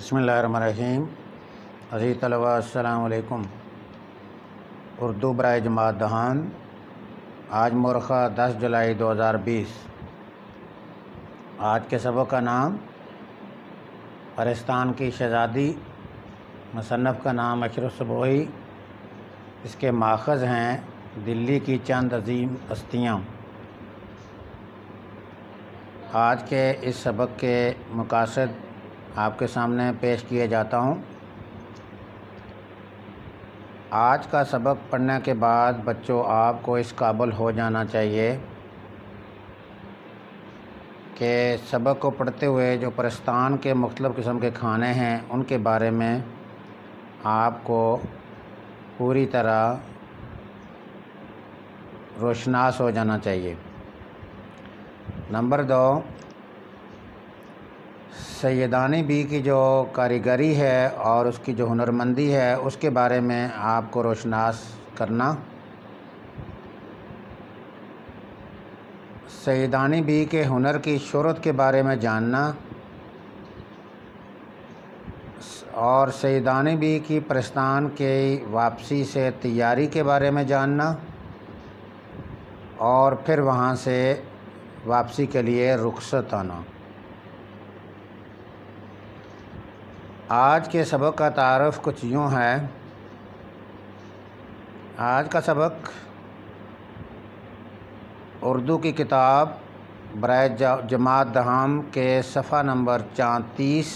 بسم اللہ الرحمن الرحیم۔ عزیز طلباء السلام علیکم۔ اردو برائے جماعت دہان، آج مورخہ 10 جولائی 2020۔ آج کے سبق کا نام پرستان کی شہزادی، مصنف کا نام اشرف صبوحی، اس کے ماخذ ہیں دلی کی چند عظیم ہستیاں۔ آج کے اس سبق کے مقاصد آپ کے سامنے پیش کیے جاتا ہوں۔ آج کا سبق پڑھنے کے بعد بچوں آپ کو اس قابل ہو جانا چاہیے کہ سبق کو پڑھتے ہوئے جو پرستان کے مختلف قسم کے کھانے ہیں ان کے بارے میں آپ کو پوری طرح روشناس ہو جانا چاہیے۔ نمبر 2، سیدانی بی کی جو کاریگری ہے اور اس کی جو ہنرمندی ہے اس کے بارے میں آپ کو روشناس کرنا۔ سیدانی بی کے ہنر کی شہرت کے بارے میں جاننا اور سیدانی بی کی پرستان کی واپسی سے تیاری کے بارے میں جاننا اور پھر وہاں سے واپسی کے لیے رخصت آنا۔ آج کے سبق کا تعارف کچھ یوں ہے۔ آج کا سبق اردو کی کتاب برائے جماعت دہان کے صفحہ نمبر 34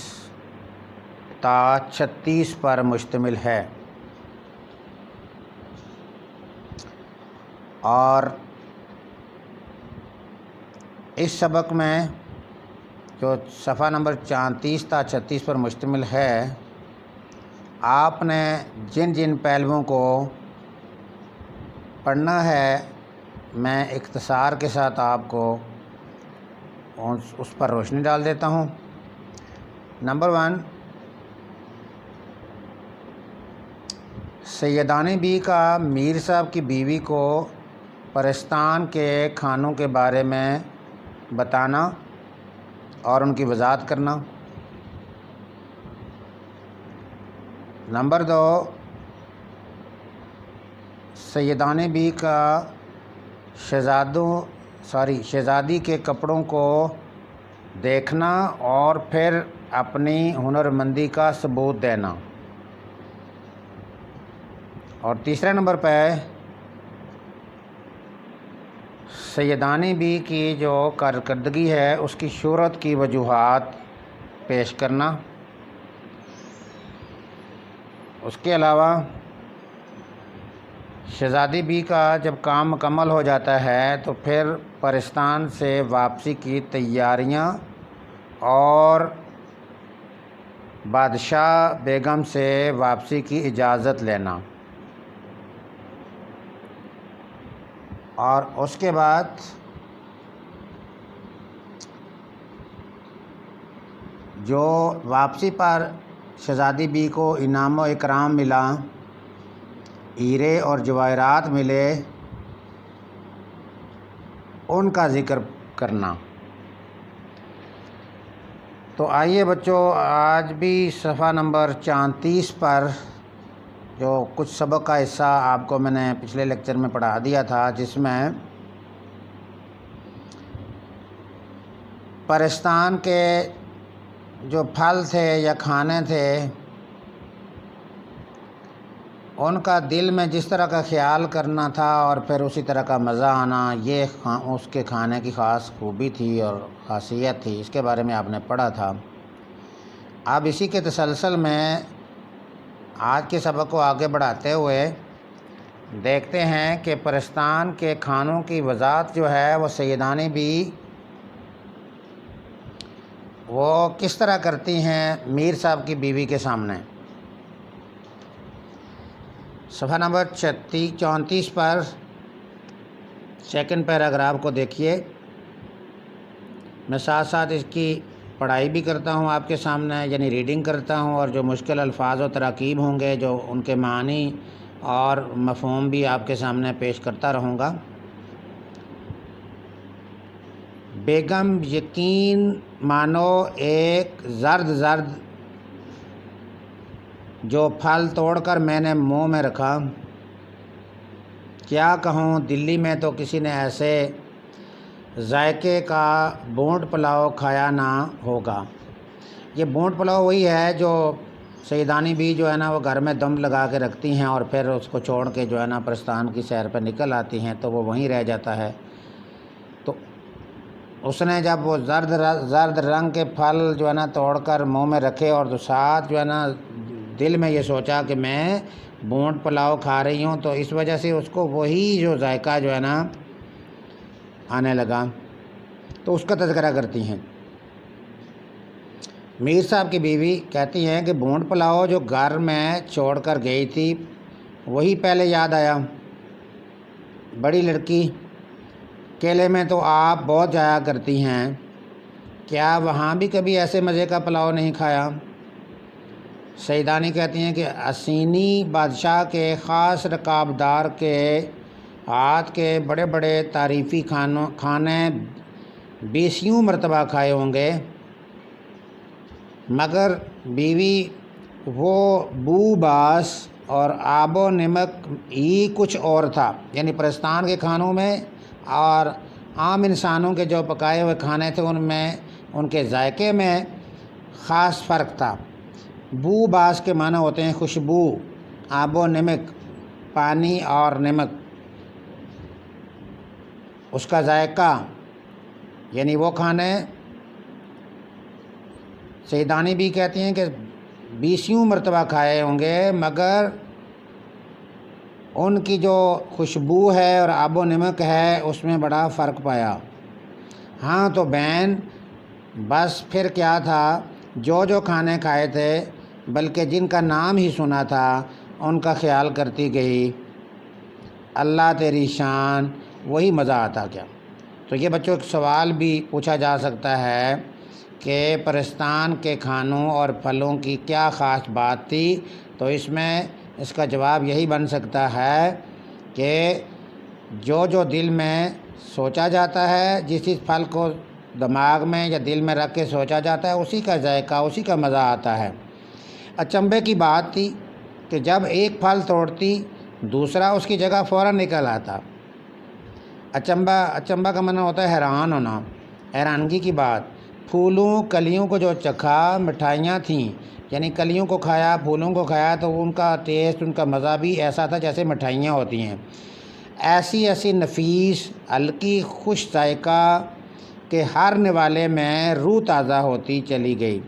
تا 36 پر مشتمل ہے، اور اس سبق میں جو صفحہ نمبر 34 تا 36 پر مشتمل ہے، آپ نے جن جن پہلوؤں کو پڑھنا ہے میں اختصار کے ساتھ آپ کو اس پر روشنی ڈال دیتا ہوں۔ نمبر 1، سیدانی بی کا میر صاحب کی بیوی کو پرستان کے کھانوں کے بارے میں بتانا اور ان کی وضاحت کرنا۔ نمبر 2، سیدانی بی کا شہزادی کے کپڑوں کو دیکھنا اور پھر اپنی ہنرمندی کا ثبوت دینا۔ اور تیسرے نمبر پہ سیدانی بی کی جو کارکردگی ہے اس کی شہرت کی وجوہات پیش کرنا۔ اس کے علاوہ شہزادی بی کا جب کام مکمل ہو جاتا ہے تو پھر پرستان سے واپسی کی تیاریاں اور بادشاہ بیگم سے واپسی کی اجازت لینا، اور اس کے بعد جو واپسی پر شہزادی بی کو انعام و اکرام ملا، ہیرے اور جواہرات ملے، ان کا ذکر کرنا۔ تو آئیے بچوں، آج بھی صفحہ نمبر 34 پر جو کچھ سبق کا حصہ آپ کو میں نے پچھلے لیکچر میں پڑھا دیا تھا، جس میں پرستان کے جو پھل تھے یا کھانے تھے ان کا دل میں جس طرح کا خیال کرنا تھا اور پھر اسی طرح کا مزہ آنا، یہ اس کے کھانے کی خاص خوبی تھی اور خاصیت تھی۔ اس کے بارے میں آپ نے پڑھا تھا۔ اب اسی کے تسلسل میں آج کے سبق کو آگے بڑھاتے ہوئے دیکھتے ہیں کہ پرستان کے کھانوں کی وضاحت جو ہے وہ سیدانی بی وہ کس طرح کرتی ہیں میر صاحب کی بیوی کے سامنے۔ صفحہ نمبر 34 پر سیکنڈ پیراگراف کو دیکھیے۔ میں ساتھ ساتھ اس کی پڑھائی بھی کرتا ہوں آپ کے سامنے، یعنی ریڈنگ کرتا ہوں، اور جو مشکل الفاظ و تراکیب ہوں گے جو ان کے معنی اور مفہوم بھی آپ کے سامنے پیش کرتا رہوں گا۔ بیگم یقین مانو ایک زرد جو پھل توڑ کر میں نے منہ میں رکھا، کیا کہوں، دلی میں تو کسی نے ایسے ذائقے کا بونٹ پلاؤ کھایا نہ ہوگا۔ یہ بونٹ پلاؤ وہی ہے جو سیدانی بھی جو ہے نا وہ گھر میں دم لگا کے رکھتی ہیں اور پھر اس کو چھوڑ کے جو ہے نا پرستان کی سیر پہ نکل آتی ہیں تو وہ وہیں رہ جاتا ہے۔ تو اس نے جب وہ زرد رنگ کے پھل جو ہے نا توڑ کر منہ میں رکھے اور تو ساتھ جو ہے نا دل میں یہ سوچا کہ میں بونٹ پلاؤ کھا رہی ہوں، تو اس وجہ سے اس کو وہی جو ذائقہ جو ہے نا آنے لگا، تو اس کا تذکرہ کرتی ہیں۔ میر صاحب کی بیوی کہتی ہیں کہ بونٹ پلاؤ جو گھر میں چھوڑ کر گئی تھی وہی پہلے یاد آیا۔ بڑی لڑکی، کیلے میں تو آپ بہت جایا کرتی ہیں، کیا وہاں بھی کبھی ایسے مزے کا پلاؤ نہیں کھایا؟ سیدانی کہتی ہیں کہ اسینی بادشاہ کے خاص رکابدار کے ہاتھ کے بڑے بڑے تعریفی کھانے بیسیوں مرتبہ کھائے ہوں گے، مگر بیوی وہ بو باس اور آب و نمک ہی کچھ اور تھا۔ یعنی پرستان کے کھانوں میں اور عام انسانوں کے جو پکائے ہوئے کھانے تھے ان میں ان کے ذائقے میں خاص فرق تھا۔ بو باس کے معنی ہوتے ہیں خوشبو، آب و نمک پانی اور نمک، اس کا ذائقہ، یعنی وہ کھانے سیدانی بھی کہتی ہیں کہ بیسیوں مرتبہ کھائے ہوں گے، مگر ان کی جو خوشبو ہے اور آب و نمک ہے اس میں بڑا فرق پایا۔ ہاں تو بہن، بس پھر کیا تھا، جو کھانے کھائے تھے بلکہ جن کا نام ہی سنا تھا ان کا خیال کرتی گئی، اللہ تیری شان، وہی مزہ آتا کیا۔ تو یہ بچوں ایک سوال بھی پوچھا جا سکتا ہے کہ پرستان کے کھانوں اور پھلوں کی کیا خاص بات تھی، تو اس میں اس کا جواب یہی بن سکتا ہے کہ جو دل میں سوچا جاتا ہے، جس پھل کو دماغ میں یا دل میں رکھ کے سوچا جاتا ہے اسی کا ذائقہ، اسی کا مزہ آتا ہے۔ اچنبھے کی بات تھی کہ جب ایک پھل توڑتی دوسرا اس کی جگہ فوراً نکل آتا۔ اچنبھا کا معنی ہوتا ہے حیران ہونا، حیرانگی کی بات۔ پھولوں کلیوں کو جو چکھا، مٹھائیاں تھیں، یعنی کلیوں کو کھایا، پھولوں کو کھایا تو ان کا ٹیسٹ، ان کا مزہ بھی ایسا تھا جیسے مٹھائیاں ہوتی ہیں۔ ایسی نفیس ہلکی خوش ذائقہ کہ ہر نوالے میں روح تازہ ہوتی چلی گئی۔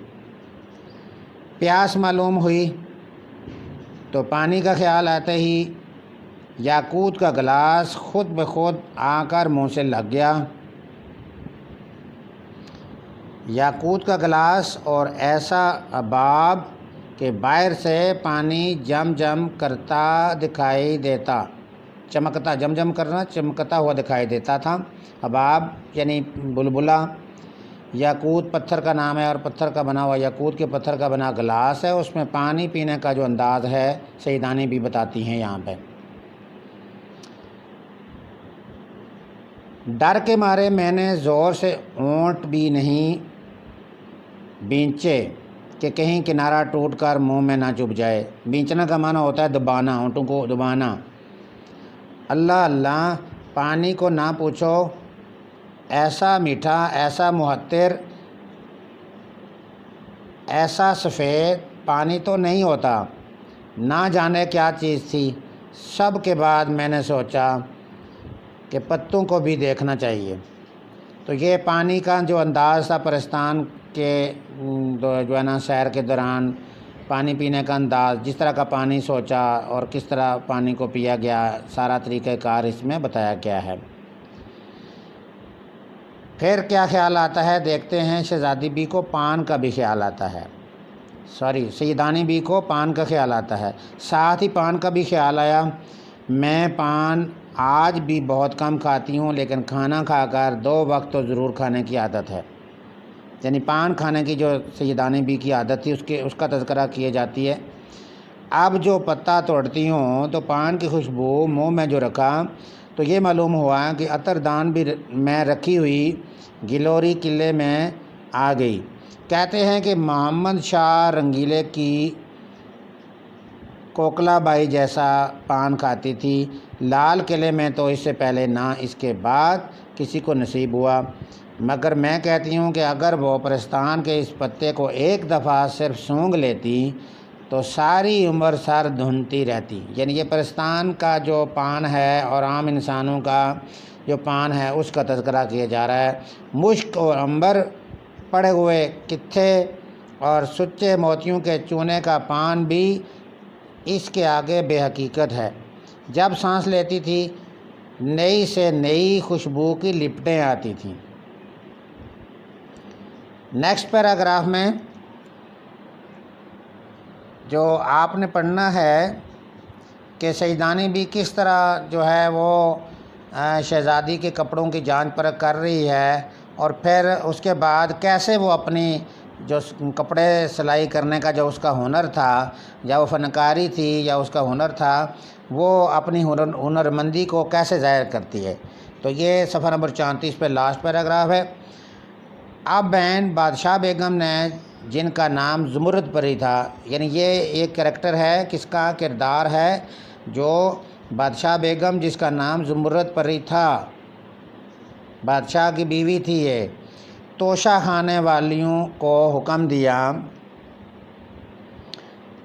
پیاس معلوم ہوئی تو پانی کا خیال آتے ہی یاقوت کا گلاس خود بخود آ کر منہ سے لگ گیا۔ یاقوت کا گلاس اور ایسا اباب کہ باہر سے پانی جم جم کرتا دکھائی دیتا، چمکتا، جم جم کرنا، چمکتا ہوا دکھائی دیتا تھا۔ اباب یعنی بلبلا، یاقوت پتھر کا نام ہے اور پتھر کا بنا ہوا، یاقوت کے پتھر کا بنا گلاس ہے، اس میں پانی پینے کا جو انداز ہے سیدانی بھی بتاتی ہیں یہاں پہ۔ ڈر کے مارے میں نے زور سے اونٹ بھی نہیں بینچے کہ کہیں کنارہ ٹوٹ کر منہ میں نہ چبھ جائے۔ بینچنا کا معنی ہوتا ہے دبانا، اونٹوں کو دبانا۔ اللہ اللہ، پانی کو نہ پوچھو، ایسا میٹھا، ایسا معطر، ایسا سفید پانی تو نہیں ہوتا، نہ جانے کیا چیز تھی۔ سب کے بعد میں نے سوچا کہ پتوں کو بھی دیکھنا چاہیے۔ تو یہ پانی کا جو انداز تھا پرستان کے جو ہے نا سیر کے دوران پانی پینے کا انداز، جس طرح کا پانی سوچا اور کس طرح پانی کو پیا گیا، سارا طریقہ کار اس میں بتایا گیا ہے۔ پھر کیا خیال آتا ہے دیکھتے ہیں۔ شہزادی بی کو پان کا بھی خیال آتا ہے، سیدانی بی کو پان کا خیال آتا ہے، ساتھ ہی پان کا بھی خیال آیا۔ میں پان آج بھی بہت کم کھاتی ہوں، لیکن کھانا کھا کر 2 وقت تو ضرور کھانے کی عادت ہے۔ یعنی پان کھانے کی جو سیدانی بی کی عادت تھی اس کا تذکرہ کیے جاتی ہے۔ اب جو پتا توڑتی ہوں تو پان کی خوشبو منہ میں جو رکھا تو یہ معلوم ہوا کہ عطر دان بھی میں رکھی ہوئی گلوری قلعے میں آ گئی۔ کہتے ہیں کہ محمد شاہ رنگیلے کی کوکلا بائی جیسا پان کھاتی تھی۔ لال قلعے میں تو اس سے پہلے نہ اس کے بعد کسی کو نصیب ہوا، مگر میں کہتی ہوں کہ اگر وہ پرستان کے اس پتے کو ایک دفعہ صرف سونگھ لیتی تو ساری عمر سر دھنتی رہتی۔ یعنی یہ پرستان کا جو پان ہے اور عام انسانوں کا جو پان ہے اس کا تذکرہ کیا جا رہا ہے۔ مشک اور عنبر پڑے ہوئے کتھے اور سچے موتیوں کے چونے کا پان بھی اس کے آگے بے حقیقت ہے۔ جب سانس لیتی تھی نئی سے نئی خوشبو کی لپٹیں آتی تھیں۔ نیکسٹ پیراگراف میں جو آپ نے پڑھنا ہے کہ سیدانی بھی کس طرح جو ہے وہ شہزادی کے کپڑوں کی جانچ پرکھ کر رہی ہے، اور پھر اس کے بعد کیسے وہ اپنی جو کپڑے سلائی کرنے کا جو اس کا ہنر تھا، یا وہ فنکاری تھی یا اس کا ہنر تھا، وہ اپنی ہنرمندی کو کیسے ظاہر کرتی ہے۔ تو یہ صفحہ نمبر 34 پہ لاسٹ پیراگراف ہے۔ اب بہن بادشاہ بیگم نے، جن کا نام زمرد پری تھا، یعنی یہ ایک کریکٹر ہے، کس کا کردار ہے، جو بادشاہ بیگم جس کا نام زمرد پری تھا، بادشاہ کی بیوی تھی یہ، توشہ خانے والیوں کو حکم دیا۔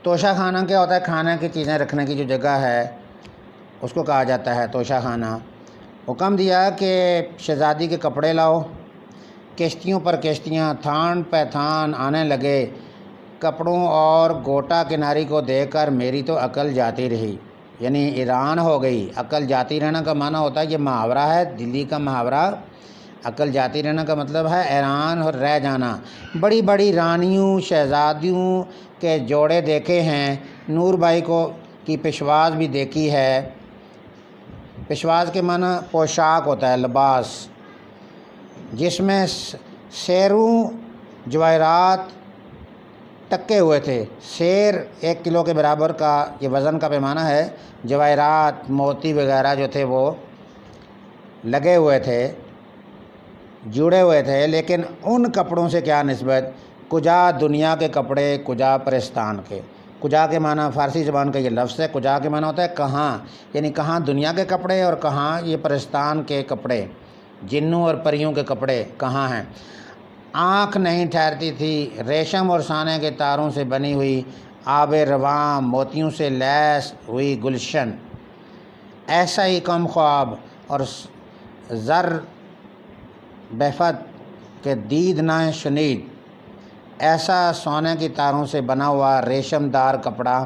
توشہ خانہ کیا ہوتا ہے؟ کھانے کی چیزیں رکھنے کی جو جگہ ہے اس کو کہا جاتا ہے توشہ خانہ۔ حکم دیا کہ شہزادی کے کپڑے لاؤ۔ کشتیوں پر کشتیاں تھان پہ تھان آنے لگے۔ کپڑوں اور گوٹا کناری کو دیکھ کر میری تو عقل جاتی رہی، یعنی ایران ہو گئی۔ عقل جاتی رہنا کا معنی ہوتا ہے، یہ محاورہ ہے دلی کا محاورہ۔ عقل جاتی رہنا کا مطلب ہے حیران اور رہ جانا۔ بڑی بڑی رانیوں شہزادیوں کے جوڑے دیکھے ہیں، نور بھائی کی پشواز بھی دیکھی ہے۔ پشواز کے معنی پوشاک ہوتا ہے، لباس، جس میں سیروں جواہرات ٹکے ہوئے تھے۔ سیر 1 کلو کے برابر کا یہ وزن کا پیمانہ ہے۔ جواہرات موتی وغیرہ جو تھے وہ لگے ہوئے تھے، جڑے ہوئے تھے، لیکن ان کپڑوں سے کیا نسبت؟ کجا دنیا کے کپڑے، کجا پرستان کے۔ کجا کے معنی فارسی زبان کا یہ لفظ ہے، کجا کے معنی ہوتا ہے کہاں، یعنی کہاں دنیا کے کپڑے اور کہاں یہ پرستان کے کپڑے، جنوں اور پریوں کے کپڑے کہاں ہیں۔ آنکھ نہیں ٹھہرتی تھی، ریشم اور سانے کے تاروں سے بنی ہوئی آب رواں، موتیوں سے لیس ہوئی گلشن، ایسا ہی کم خواب اور زر بہفت کے دید نہ شنید، ایسا سونے کی تاروں سے بنا ہوا ریشم دار کپڑا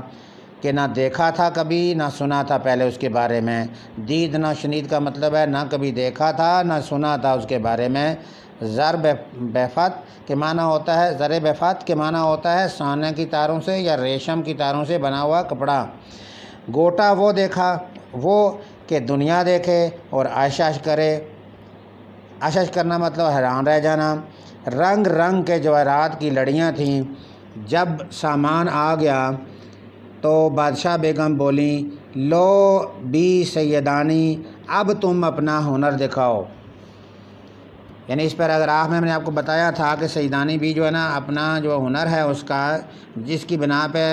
کہ نہ دیکھا تھا کبھی، نہ سنا تھا پہلے اس کے بارے میں۔ دید نہ شنید کا مطلب ہے نہ کبھی دیکھا تھا نہ سنا تھا اس کے بارے میں۔ زر بہفت کے معنی ہوتا ہے، زر بہفت کے معنی ہوتا ہے سونے کی تاروں سے یا ریشم کی تاروں سے بنا ہوا کپڑا۔ گوٹا وہ دیکھا، وہ کہ دنیا دیکھے اور عشش کرے۔ عشش کرنا مطلب حیران رہ جانا۔ رنگ رنگ کے جواہرات کی لڑیاں تھیں۔ جب سامان آ گیا تو بادشاہ بیگم بولیں، لو بی سیدانی، اب تم اپنا ہنر دکھاؤ۔ یعنی اس پیراگراف میں نے آپ کو بتایا تھا کہ سیدانی بھی جو ہے نا اپنا جو ہنر ہے اس کا، جس کی بنا پہ،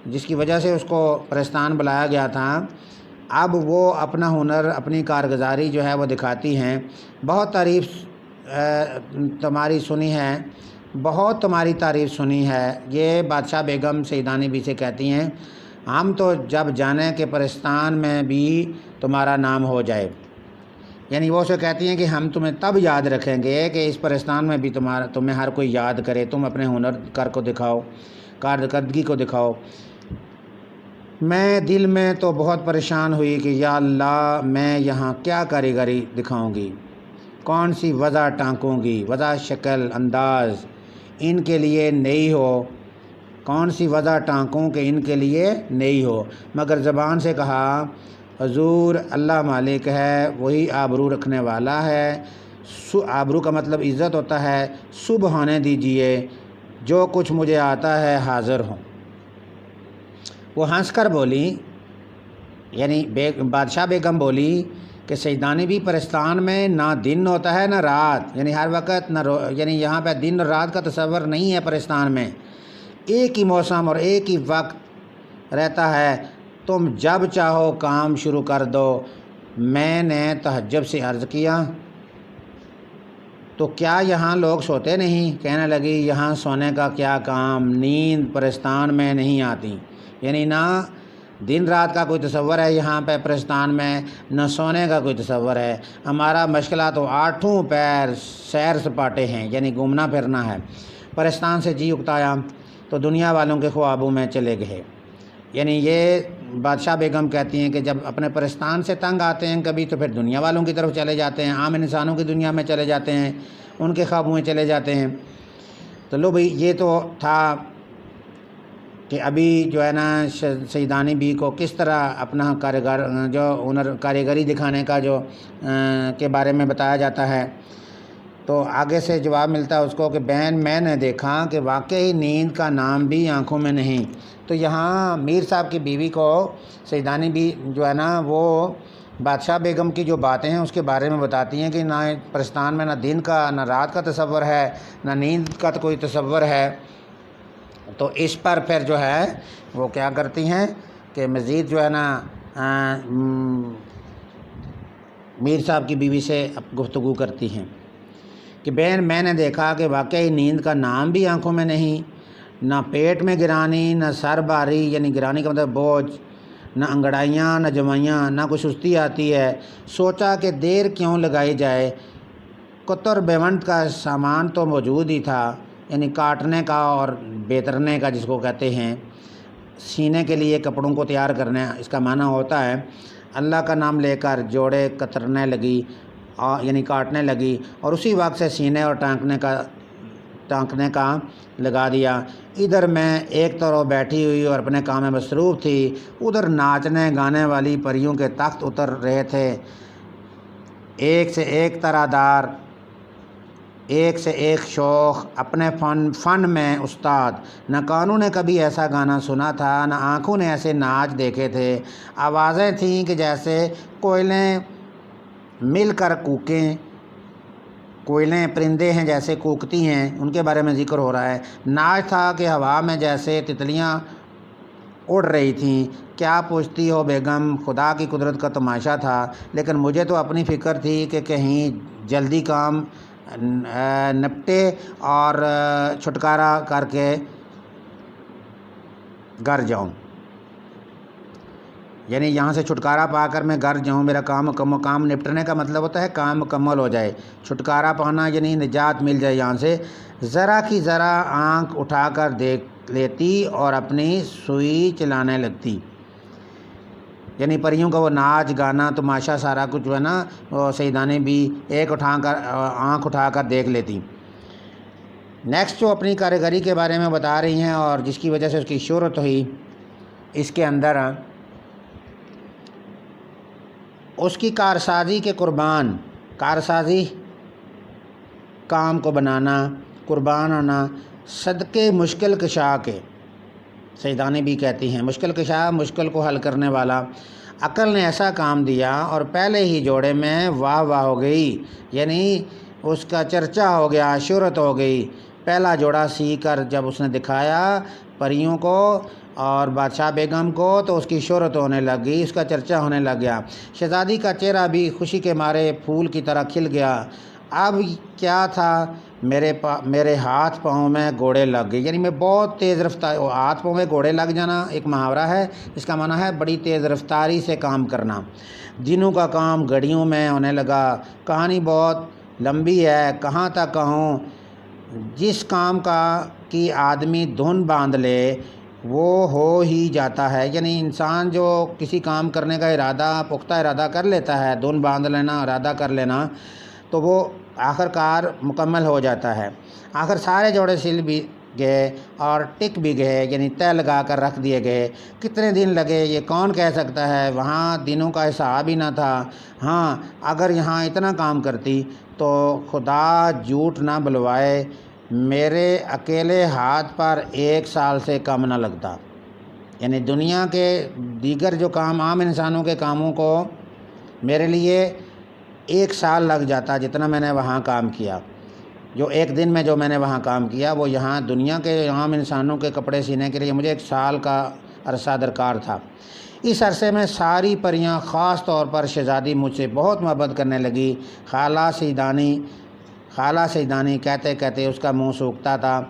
جس کی وجہ سے اس کو پرستان بلایا گیا تھا، اب وہ اپنا ہنر، اپنی کارگزاری جو ہے وہ دکھاتی ہیں۔ بہت تعریف تمہاری سنی ہے، بہت تمہاری تعریف سنی ہے، یہ بادشاہ بیگم سیدانی بھی سے کہتی ہیں۔ ہم تو جب جانیں کہ پرستان میں بھی تمہارا نام ہو جائے، یعنی وہ اسے کہتی ہیں کہ ہم تمہیں تب یاد رکھیں گے کہ اس پرستان میں بھی تمہیں ہر کوئی یاد کرے، تم اپنے ہنر کو دکھاؤ، کارکردگی کو دکھاؤ۔ میں دل میں تو بہت پریشان ہوئی کہ یا اللہ، میں یہاں کیا کاریگری دکھاؤں گی، کون سی وضع ٹانکوں گی، وضع شکل انداز ان کے لیے نئی ہو، کون سی وضع ٹانکوں کہ ان کے لیے نئی ہو۔ مگر زبان سے کہا، حضور اللہ مالک ہے، وہی آبرو رکھنے والا ہے۔ آبرو کا مطلب عزت ہوتا ہے۔ صبح ہونے دیجئے، جو کچھ مجھے آتا ہے حاضر ہوں۔ وہ ہنس کر بولی، یعنی بادشاہ بیگم بولی کہ سیدانی بھی پرستان میں نہ دن ہوتا ہے نہ رات، یعنی ہر وقت یعنی یہاں پہ دن اور رات کا تصور نہیں ہے پرستان میں، ایک ہی موسم اور ایک ہی وقت رہتا ہے۔ تم جب چاہو کام شروع کر دو۔ میں نے تعجب سے عرض کیا تو کیا یہاں لوگ سوتے نہیں؟ کہنے لگی یہاں سونے کا کیا کام، نیند پرستان میں نہیں آتی، یعنی نہ دن رات کا کوئی تصور ہے یہاں پہ پرستان میں، نہ سونے کا کوئی تصور ہے۔ ہمارا مشغلہ تو آٹھوں پیر سیر سپاٹے ہیں، یعنی گھومنا پھرنا ہے۔ پرستان سے جی اکتایا تو دنیا والوں کے خوابوں میں چلے گئے۔ یعنی یہ بادشاہ بیگم کہتی ہیں کہ جب اپنے پرستان سے تنگ آتے ہیں کبھی تو پھر دنیا والوں کی طرف چلے جاتے ہیں، عام انسانوں کی دنیا میں چلے جاتے ہیں، ان کے خوابوں میں چلے جاتے ہیں۔ تو لو بھئی، یہ تو تھا کہ ابھی جو ہے نا سیدانی بی کو کس طرح اپنا کاریگری دکھانے کا کے بارے میں بتایا جاتا ہے۔ تو آگے سے جواب ملتا ہے اس کو کہ بہن میں نے دیکھا کہ واقعی نیند کا نام بھی آنکھوں میں نہیں۔ تو یہاں میر صاحب کی بیوی کو سیدانی بی جو ہے نا وہ بادشاہ بیگم کی جو باتیں ہیں اس کے بارے میں بتاتی ہیں کہ نہ پرستان میں نہ دن کا نہ رات کا تصور ہے، نہ نیند کا کوئی تصور ہے۔ تو اس پر پھر جو ہے وہ کیا کرتی ہیں کہ مزید جو ہے نا میر صاحب کی بیوی سے گفتگو کرتی ہیں کہ بہن میں نے دیکھا کہ واقعی نیند کا نام بھی آنکھوں میں نہیں، نہ پیٹ میں گرانی، نہ سر باری، یعنی گرانی کا مطلب بوجھ، نہ انگڑائیاں نہ جمائیاں، نہ کوئی سستی آتی ہے۔ سوچا کہ دیر کیوں لگائی جائے، کتر بیونٹ کا سامان تو موجود ہی تھا، یعنی کاٹنے کا اور بیترنے کا جس کو کہتے ہیں، سینے کے لیے کپڑوں کو تیار کرنا، اس کا معنی ہوتا ہے اللہ کا نام لے کر جوڑے کترنے لگی، یعنی کاٹنے لگی، اور اسی وقت سے سینے اور ٹانکنے کا لگا دیا۔ ادھر میں ایک طرف بیٹھی ہوئی اور اپنے کام میں مصروف تھی، ادھر ناچنے گانے والی پریوں کے تخت اتر رہے تھے، ایک سے ایک طرح ایک سے ایک شوخ، اپنے فن میں استاد۔ نہ کانوں نے کبھی ایسا گانا سنا تھا، نہ آنکھوں نے ایسے ناچ دیکھے تھے۔ آوازیں تھیں کہ جیسے کوئلیں مل کر کوکیں، کوئلیں پرندے ہیں جیسے کوکتی ہیں، ان کے بارے میں ذکر ہو رہا ہے۔ ناچ تھا کہ ہوا میں جیسے تتلیاں اڑ رہی تھیں۔ کیا پوچھتی ہو بیگم، خدا کی قدرت کا تماشا تھا، لیکن مجھے تو اپنی فکر تھی کہ کہیں جلدی کام نپٹے اور چھٹکارا کر کے گھر جاؤں، یعنی یہاں سے چھٹکارا پا کر میں گھر جاؤں، میرا کام نپٹنے کا مطلب ہوتا ہے کام مکمل ہو جائے، چھٹکارا پانا یعنی نجات مل جائے یہاں سے۔ ذرا کی ذرا آنکھ اٹھا کر دیکھ لیتی اور اپنی سوئی چلانے لگتی، یعنی پریوں کا وہ ناچ گانا تماشا سارا کچھ جو ہے نا وہ سیدانی بھی آنکھ اٹھا کر دیکھ لیتی۔ نیکسٹ جو اپنی کاریگری کے بارے میں بتا رہی ہیں اور جس کی وجہ سے اس کی شہرت ہوئی، اس کے اندر اس کی کارسازی کے قربان، کارسازی کام کو بنانا، قربان ہونا، صدقے مشکل کشا کے، سیدانی بھی کہتی ہیں مشکل کشا، مشکل کو حل کرنے والا۔ عقل نے ایسا کام دیا اور پہلے ہی جوڑے میں واہ واہ ہو گئی، یعنی اس کا چرچا ہو گیا، شہرت ہو گئی۔ پہلا جوڑا سی کر جب اس نے دکھایا پریوں کو اور بادشاہ بیگم کو تو اس کی شہرت ہونے لگ گئی، اس کا چرچا ہونے لگ گیا۔ شہزادی کا چہرہ بھی خوشی کے مارے پھول کی طرح کھل گیا۔ اب کیا تھا، میرے ہاتھ پاؤں میں گوڑے لگ گئے، یعنی میں بہت تیز رفتار، ہاتھ پاؤں میں گوڑے لگ جانا ایک محاورہ ہے، اس کا معنی ہے بڑی تیز رفتاری سے کام کرنا۔ دنوں کا کام گھڑیوں میں ہونے لگا۔ کہانی بہت لمبی ہے، کہاں تک کہوں، جس کام کی آدمی دھن باندھ لے وہ ہو ہی جاتا ہے، یعنی انسان جو کسی کام کرنے کا ارادہ، پختہ ارادہ کر لیتا ہے، دھن باندھ لینا، ارادہ کر لینا، تو وہ آخر کار مکمل ہو جاتا ہے۔ آخر سارے جوڑے سل بھی گئے اور ٹک بھی گئے، یعنی طے لگا کر رکھ دیے گئے۔ کتنے دن لگے یہ کون کہہ سکتا ہے، وہاں دنوں کا حساب ہی نہ تھا۔ ہاں، اگر یہاں اتنا کام کرتی تو خدا جھوٹ نہ بلوائے میرے اکیلے ہاتھ پر 1 سال سے کم نہ لگتا، یعنی دنیا کے دیگر جو کام عام انسانوں کے کاموں کو میرے لیے 1 سال لگ جاتا، جتنا میں نے وہاں کام کیا۔ جو 1 دن میں جو میں نے وہاں کام کیا وہ یہاں دنیا کے عام انسانوں کے کپڑے سینے کے لیے مجھے 1 سال کا عرصہ درکار تھا۔ اس عرصے میں ساری پریاں خاص طور پر شہزادی مجھ سے بہت محبت کرنے لگی۔ خالہ سیدانی کہتے کہتے اس کا منہ سوکھتا تھا،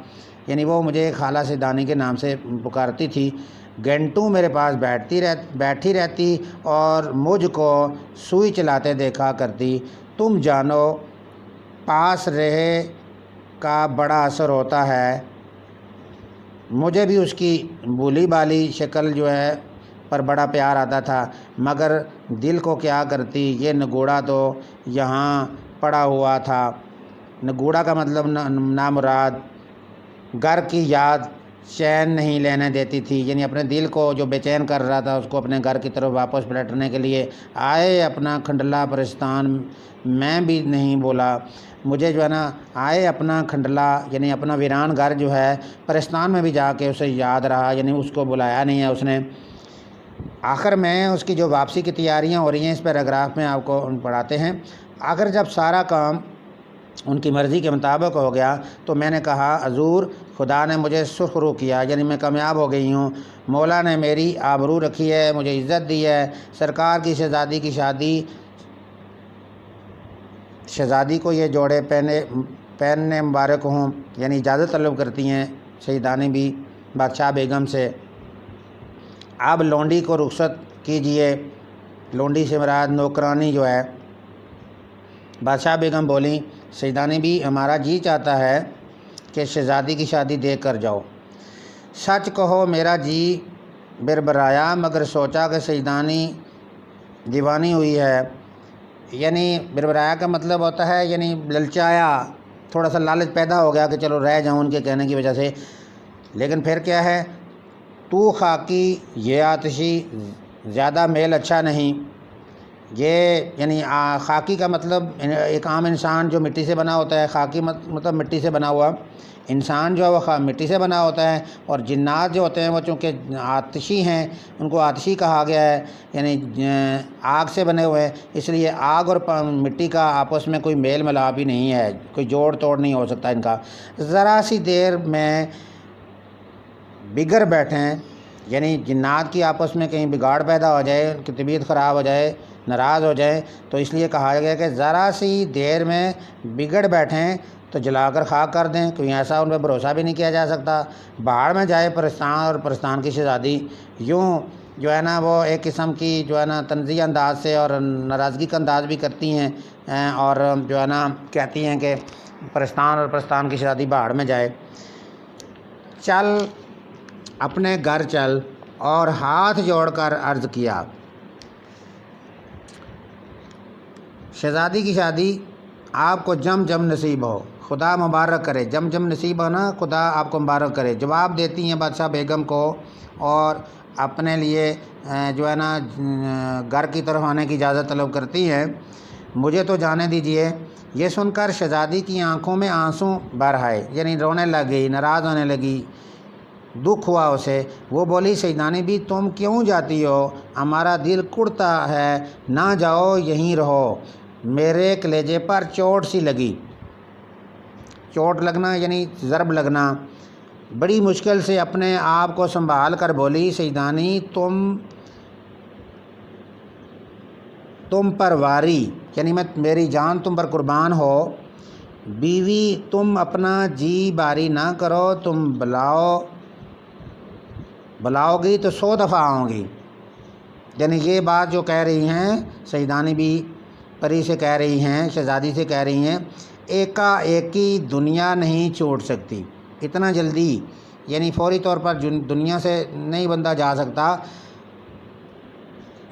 یعنی وہ مجھے خالہ سیدانی کے نام سے پکارتی تھی۔ گھنٹوں میرے پاس بیٹھی رہتی اور مجھ کو سوئی چلاتے دیکھا کرتی۔ تم جانو پاس رہے کا بڑا اثر ہوتا ہے۔ مجھے بھی اس کی بولی بالی شکل جو ہے پر بڑا پیار آتا تھا، مگر دل کو کیا کرتی، یہ نگوڑا تو یہاں پڑا ہوا تھا۔ نگوڑا کا مطلب نامراد، گھر کی یاد چین نہیں لینے دیتی تھی، یعنی اپنے دل کو جو بے چین کر رہا تھا اس کو اپنے گھر کی طرف واپس پلٹنے کے لیے آئے اپنا کھنڈلا پرستان میں بھی نہیں بولا۔ مجھے جو ہے نا آئے اپنا کھنڈلا یعنی اپنا ویران گھر جو ہے پرستان میں بھی جا کے اسے یاد رہا، یعنی اس کو بلایا نہیں ہے اس نے۔ آخر میں اس کی جو واپسی کی تیاریاں ہو رہی ہیں اس پیراگراف میں آپ کو پڑھاتے ہیں۔ آخر جب سارا کام ان کی مرضی کے مطابق ہو گیا تو میں نے کہا، حضور خدا نے مجھے سرخ رو کیا، یعنی میں کامیاب ہو گئی ہوں۔ مولا نے میری آبرو رکھی ہے، مجھے عزت دی ہے۔ سرکار کی شہزادی کی شہزادی کو یہ جوڑے پہننے مبارک ہوں، یعنی اجازت طلب کرتی ہیں سیدانی بھی بادشاہ بیگم سے۔ اب لونڈی کو رخصت کیجئے۔ لونڈی سے مراد نوکرانی جو ہے۔ بادشاہ بیگم بولیں، سیدانی بھی ہمارا جی چاہتا ہے کہ شہزادی کی شادی دیکھ کر جاؤ۔ سچ کہو میرا جی بربرایا، مگر سوچا کہ سیدانی دیوانی ہوئی ہے۔ یعنی بربرایا کا مطلب ہوتا ہے یعنی للچایا، تھوڑا سا لالچ پیدا ہو گیا کہ چلو رہ جاؤں ان کے کہنے کی وجہ سے۔ لیکن پھر کیا ہے، تو خاکی یہ آتشی، زیادہ میل اچھا نہیں۔ یہ یعنی خاکی کا مطلب ایک عام انسان جو مٹی سے بنا ہوتا ہے، خاکی مطلب مٹی سے بنا ہوا انسان جو ہے وہ مٹی سے بنا ہوتا ہے، اور جنات جو ہوتے ہیں وہ چونکہ آتشی ہیں ان کو آتشی کہا گیا ہے، یعنی آگ سے بنے ہوئے ہیں، اس لیے آگ اور مٹی کا آپس میں کوئی میل ملاپ ہی نہیں ہے، کوئی جوڑ توڑ نہیں ہو سکتا ان کا۔ ذرا سی دیر میں بگڑ بیٹھیں، یعنی جنات کی آپس میں کہیں بگاڑ پیدا ہو جائے، ان کی طبیعت خراب ہو جائے، ناراض ہو جائیں، تو اس لیے کہا گیا کہ ذرا سی دیر میں بگڑ بیٹھیں تو جلا کر خاک کر دیں، کوئی ایسا ان پہ بھروسہ بھی نہیں کیا جا سکتا۔ باہر میں جائے پرستان اور پرستان کی شہزادی، یوں جو ہے نا وہ ایک قسم کی جو ہے نا طنزیہ انداز سے اور ناراضگی کا انداز بھی کرتی ہیں، اور جو ہے نا کہتی ہیں کہ پرستان اور پرستان کی شہزادی باہر میں جائے۔ چل اپنے گھر چل، اور ہاتھ جوڑ کر عرض کیا، شہزادی کی شادی آپ کو جم جم نصیب ہو، خدا مبارک کرے۔ جم جم نصیب ہو نا، خدا آپ کو مبارک کرے۔ جواب دیتی ہیں بادشاہ بیگم کو، اور اپنے لیے جو ہے نا گھر کی طرف آنے کی اجازت طلب کرتی ہیں۔ مجھے تو جانے دیجئے۔ یہ سن کر شہزادی کی آنکھوں میں آنسوں بہر آئے، یعنی رونے لگی، ناراض ہونے لگی، دکھ ہوا اسے۔ وہ بولی، سیدانی بھی تم کیوں جاتی ہو؟ ہمارا دل کڑتا ہے، نہ جاؤ، یہیں رہو۔ میرے کلیجے پر چوٹ سی لگی۔ چوٹ لگنا یعنی ضرب لگنا۔ بڑی مشکل سے اپنے آپ کو سنبھال کر بولی، سیدانی تم پر واری، یعنی میری جان تم پر قربان ہو۔ بیوی تم اپنا جی باری نہ کرو، تم بلاؤ گی تو 100 دفعہ آؤں گی۔ یعنی یہ بات جو کہہ رہی ہیں سیدانی بھی پری سے کہہ رہی ہیں، شہزادی سے کہہ رہی ہیں، ایکا ایکی دنیا نہیں چھوڑ سکتی اتنا جلدی، یعنی فوری طور پر دنیا سے نہیں بندہ جا سکتا۔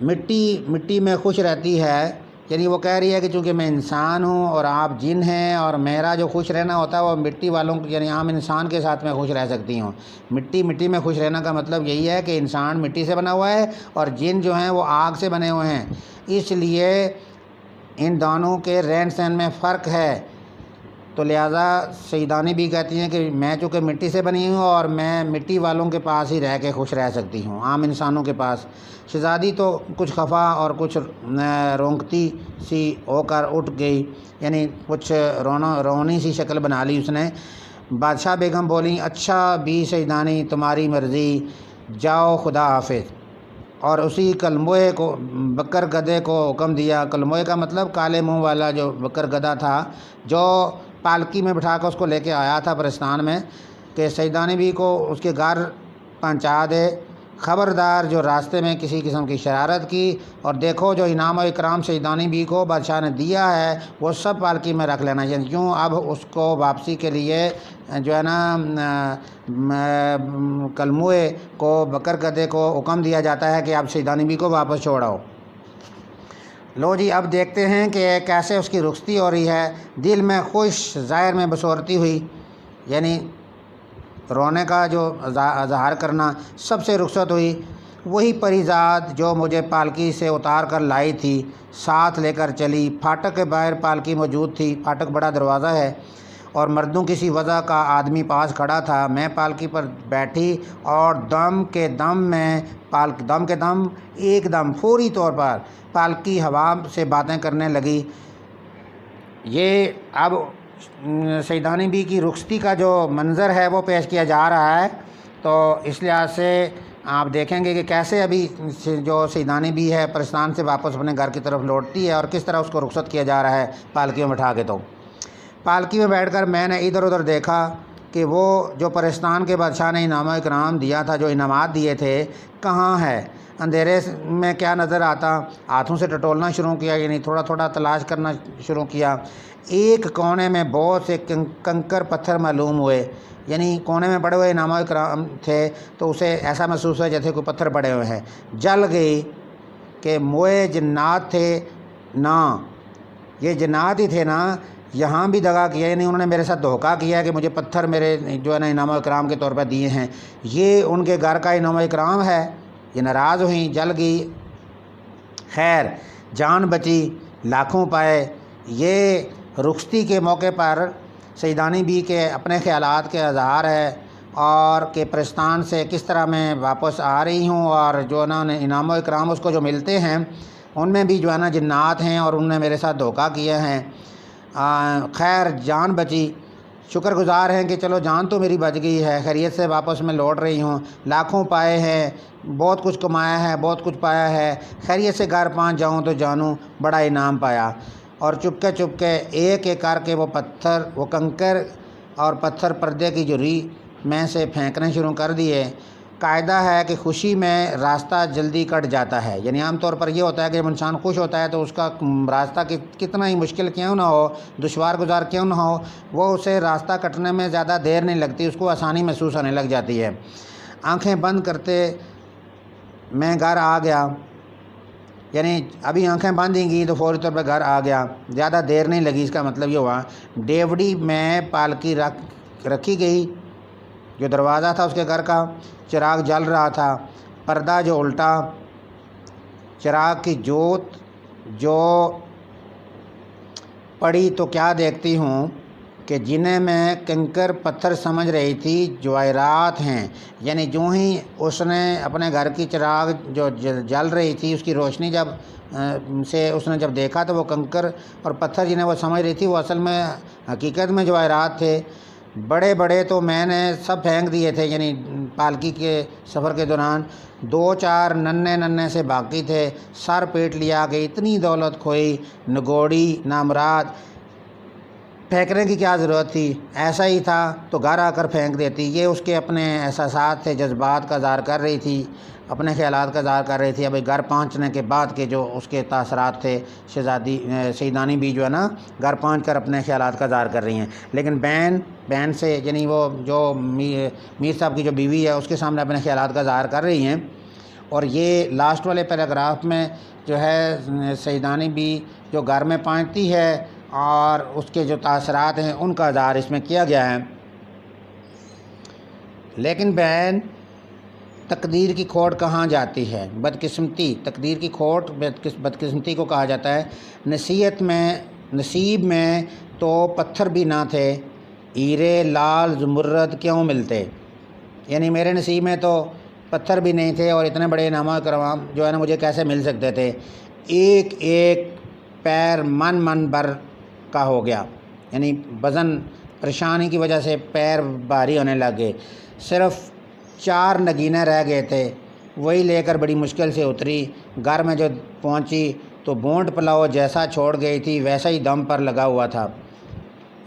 مٹی میں خوش رہتی ہے، یعنی وہ کہہ رہی ہے کہ چونکہ میں انسان ہوں اور آپ جن ہیں، اور میرا جو خوش رہنا ہوتا ہے وہ مٹی والوں یعنی عام انسان کے ساتھ میں خوش رہ سکتی ہوں۔ مٹی میں خوش رہنا کا مطلب یہی ہے کہ انسان مٹی سے بنا ہوا ہے اور جن جو ہیں وہ آگ سے بنے ہوئے ہیں، اس لیے ان دونوں کے رہن سہن میں فرق ہے۔ تو لہٰذا سیدانی بھی کہتی ہیں کہ میں چونکہ مٹی سے بنی ہوں اور میں مٹی والوں کے پاس ہی رہ کے خوش رہ سکتی ہوں، عام انسانوں کے پاس۔ شہزادی تو کچھ خفا اور کچھ رونقتی سی ہو کر اٹھ گئی، یعنی کچھ رونی سی شکل بنا لی اس نے۔ بادشاہ بیگم بولیں، اچھا بھی سیدانی تمہاری مرضی، جاؤ، خدا حافظ۔ اور اسی کلموئے کو بکر گدھے کو حکم دیا۔ کلموئے کا مطلب کالے منہ والا جو بکر گدھا تھا، جو پالکی میں بٹھا کر اس کو لے کے آیا تھا پرستان میں، کہ سیدانی بی کو اس کے گھر پہنچا دے، خبردار جو راستے میں کسی قسم کی شرارت کی، اور دیکھو جو انعام و اکرام سیدانی بی کو بادشاہ نے دیا ہے وہ سب پالکی میں رکھ لینا چاہیے۔ یوں اب اس کو واپسی کے لیے جو ہے نا کلموئے کو بکر گدھے کو حکم دیا جاتا ہے کہ اب سیدانی بی کو واپس چھوڑاؤ۔ لو جی اب دیکھتے ہیں کہ کیسے اس کی رخصتی ہو رہی ہے۔ دل میں خوش، ظاہر میں بصورتی ہوئی، یعنی رونے کا جو اظہار کرنا، سب سے رخصت ہوئی وہی پری ذات جو مجھے پالکی سے اتار کر لائی تھی، ساتھ لے کر چلی۔ پھاٹک کے باہر پالکی موجود تھی، پھاٹک بڑا دروازہ ہے، اور مردوں کسی وضع کا آدمی پاس کھڑا تھا۔ میں پالکی پر بیٹھی اور دم کے دم ایک دم فوری طور پر پالکی ہوا سے باتیں کرنے لگی۔ یہ اب سیدانی بی کی رخصتی کا جو منظر ہے وہ پیش کیا جا رہا ہے، تو اس لحاظ سے آپ دیکھیں گے کہ کیسے ابھی جو سیدانی بی ہے پرستان سے واپس اپنے گھر کی طرف لوٹتی ہے، اور کس طرح اس کو رخصت کیا جا رہا ہے پالکی میں بٹھا کے۔ تو پالکی میں بیٹھ کر میں نے ادھر ادھر دیکھا کہ وہ جو پرستان کے بادشاہ نے انعام و اکرام دیا تھا، جو انعامات دیے تھے، کہاں ہے؟ اندھیرے میں کیا نظر آتا؟ ہاتھوں سے ٹٹولنا شروع کیا، یعنی تھوڑا تھوڑا تلاش کرنا شروع کیا۔ ایک کونے میں بہت سے کنکر پتھر معلوم ہوئے، یعنی کونے میں پڑے ہوئے انعام و اکرام تھے، تو اسے ایسا محسوس ہوا جیسے کوئی پتھر پڑے ہوئے ہیں۔ جل گئی کہ موئے جنات تھے نا، یہ جنات ہی تھے نا، یہاں بھی دغا کیا، یعنی انہوں نے میرے ساتھ دھوکہ کیا کہ مجھے پتھر میرے جو ہے نا انعام و اکرام کے طور پر دیے ہیں، یہ ان کے گھر کا انعام و اکرام ہے۔ یہ ناراض ہوئیں، جل گئی، خیر جان بچی، لاکھوں پائے۔ یہ رخصتی کے موقع پر سیدانی بی کے اپنے خیالات کے اظہار ہے، اور کہ پرستان سے کس طرح میں واپس آ رہی ہوں، اور جو ہے نا انعام و اکرام اس کو جو ملتے ہیں ان میں بھی جو ہے نا جنات ہیں، اور انہوں نے میرے ساتھ دھوکہ کیا ہے۔ خیر جان بچی، شکر گزار ہیں کہ چلو جان تو میری بچ گئی ہے، خیریت سے واپس میں لوٹ رہی ہوں، لاکھوں پائے ہیں، بہت کچھ کمایا ہے، بہت کچھ پایا ہے، خیریت سے گھر پہنچ جاؤں تو جانوں بڑا انعام پایا۔ اور چپکے ایک ایک کر کے وہ کنکر اور پتھر پردے کی جو ری میں سے پھینکنے شروع کر دیے۔ قاعدہ ہے کہ خوشی میں راستہ جلدی کٹ جاتا ہے، یعنی عام طور پر یہ ہوتا ہے کہ جب انسان خوش ہوتا ہے تو اس کا راستہ کتنا ہی مشکل کیوں نہ ہو، دشوار گزار کیوں نہ ہو، وہ اسے راستہ کٹنے میں زیادہ دیر نہیں لگتی، اس کو آسانی محسوس ہونے لگ جاتی ہے۔ آنکھیں بند کرتے میں گھر آ گیا، یعنی ابھی آنکھیں بند ہی گئی تو فوری طور پہ گھر آ گیا، زیادہ دیر نہیں لگی۔ اس کا مطلب یہ ہوا ڈیوڑی میں پالکی رکھی گئی، جو دروازہ تھا اس کے گھر کا، چراغ جل رہا تھا، پردہ جو الٹا، چراغ کی جوت جو پڑی تو کیا دیکھتی ہوں کہ جنہیں میں کنکر پتھر سمجھ رہی تھی جواہرات ہیں، یعنی جو ہی اس نے اپنے گھر کی چراغ جو جل رہی تھی اس کی روشنی اس نے جب دیکھا تو وہ کنکر اور پتھر جنہیں وہ سمجھ رہی تھی وہ اصل میں حقیقت میں جواہرات تھے۔ بڑے بڑے تو میں نے سب پھینک دیے تھے، یعنی پالکی کے سفر کے دوران 2-4 ننھے سے باقی تھے، سر پیٹ لیا کہ اتنی دولت کھوئی، نگوڑی نامراد، پھینکنے کی کیا ضرورت تھی، ایسا ہی تھا تو گھر آ کر پھینک دیتی۔ یہ اس کے اپنے احساسات تھے، جذبات کا اظہار کر رہی تھی، اپنے خیالات کا اظہار کر رہی تھی۔ ابھی گھر پہنچنے کے بعد کے جو اس کے تاثرات تھے، سیدانی بھی جو ہے نا گھر پہنچ کر اپنے خیالات کا اظہار کر رہی ہیں، لیکن بہن سے، یعنی وہ جو میر صاحب کی جو بیوی ہے اس کے سامنے اپنے خیالات کا اظہار کر رہی ہیں۔ اور یہ لاسٹ والے پیراگراف میں جو ہے سیدانی بھی جو گھر میں پہنچتی ہے اور اس کے جو تاثرات ہیں ان کا اظہار اس میں کیا گیا ہے۔ لیکن بہن تقدیر کی کھوٹ کہاں جاتی ہے؟ بدقسمتی، تقدیر کی کھوٹ بدقسمتی کو کہا جاتا ہے۔ نصیب میں تو پتھر بھی نہ تھے، ہیرے لال زمرد کیوں ملتے، یعنی میرے نصیب میں تو پتھر بھی نہیں تھے اور اتنے بڑے انعام و اکرام جو ہے نا مجھے کیسے مل سکتے تھے۔ ایک ایک پیر من بھر کا ہو گیا، یعنی وزن پریشانی کی وجہ سے پیر بھاری ہونے لگے، صرف 4 نگینے رہ گئے تھے، وہی لے کر بڑی مشکل سے اتری۔ گھر میں جو پہنچی تو بونٹ پلاؤ جیسا چھوڑ گئی تھی ویسا ہی دم پر لگا ہوا تھا۔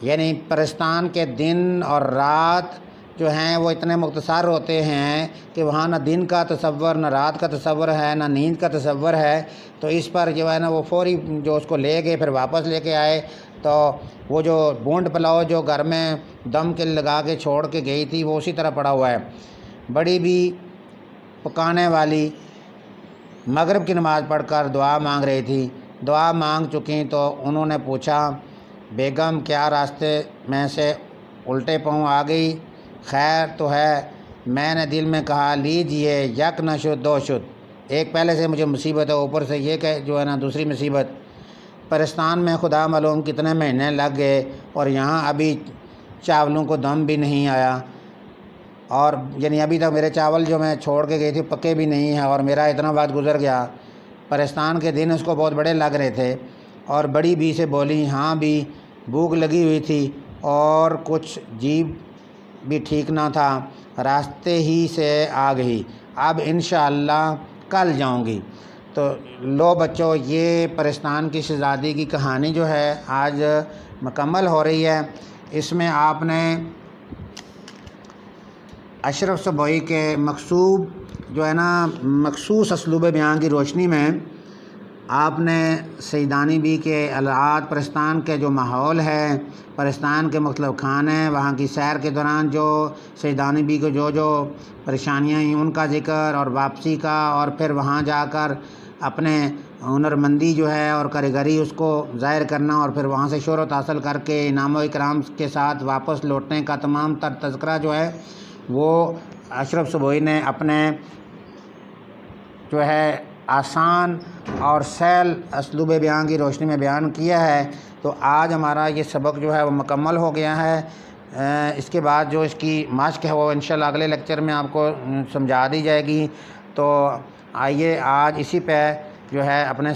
یعنی پرستان کے دن اور رات جو ہیں وہ اتنے مختصر ہوتے ہیں کہ وہاں نہ دن کا تصور نہ رات کا تصور ہے نہ نیند کا تصور ہے۔ تو اس پر جو ہے نا وہ فوری جو اس کو لے گئے، پھر واپس لے کے آئے تو وہ جو بونٹ پلاؤ جو گھر میں دم کے لگا کے چھوڑ کے گئی تھی وہ اسی طرح پڑا ہوا ہے۔ بڑی بھی پکانے والی مغرب کی نماز پڑھ کر دعا مانگ رہی تھی۔ دعا مانگ چکی تو انہوں نے پوچھا، بیگم کیا راستے میں سے الٹے پاؤں آ گئی؟ خیر تو ہے؟ میں نے دل میں کہا لیجئے، یک نہ شد دو شد، ایک پہلے سے مجھے مصیبت ہے، اوپر سے یہ کہ جو ہے نا دوسری مصیبت۔ پرستان میں خدا معلوم کتنے مہینے لگ گئے اور یہاں ابھی چاولوں کو دم بھی نہیں آیا، اور یعنی ابھی تک میرے چاول جو میں چھوڑ کے گئی تھی پکے بھی نہیں ہیں، اور میرا اتنا وقت گزر گیا۔ پرستان کے دن اس کو بہت بڑے لگ رہے تھے، اور بڑی بی سے بولی، ہاں بھی بھوک لگی ہوئی تھی اور کچھ جیب بھی ٹھیک نہ تھا، راستے ہی سے آ گئی، اب انشاءاللہ کل جاؤں گی۔ تو لو بچوں، یہ پرستان کی شہزادی کی کہانی جو ہے آج مکمل ہو رہی ہے۔ اس میں آپ نے اشرف سبوئی کے مخصوص جو ہے نا مخصوص اسلوب بیان کی روشنی میں آپ نے سیدانی بی کے الہات، پرستان کے جو ماحول ہے، پرستان کے مختلف کھانے، وہاں کی سیر کے دوران جو سیدانی بی کو جو پریشانیاں ہیں ان کا ذکر، اور واپسی کا، اور پھر وہاں جا کر اپنے ہنرمندی جو ہے اور کاریگری اس کو ظاہر کرنا، اور پھر وہاں سے شہرت حاصل کر کے انعام و اکرام کے ساتھ واپس لوٹنے کا تمام تر تذکرہ جو ہے وہ اشرف سبوئی نے اپنے جو ہے آسان اور سہل اسلوب بیان کی روشنی میں بیان کیا ہے۔ تو آج ہمارا یہ سبق جو ہے وہ مکمل ہو گیا ہے۔ اس کے بعد جو اس کی مشق ہے وہ انشاءاللہ اگلے لیکچر میں آپ کو سمجھا دی جائے گی۔ تو آئیے آج اسی پہ جو ہے اپنے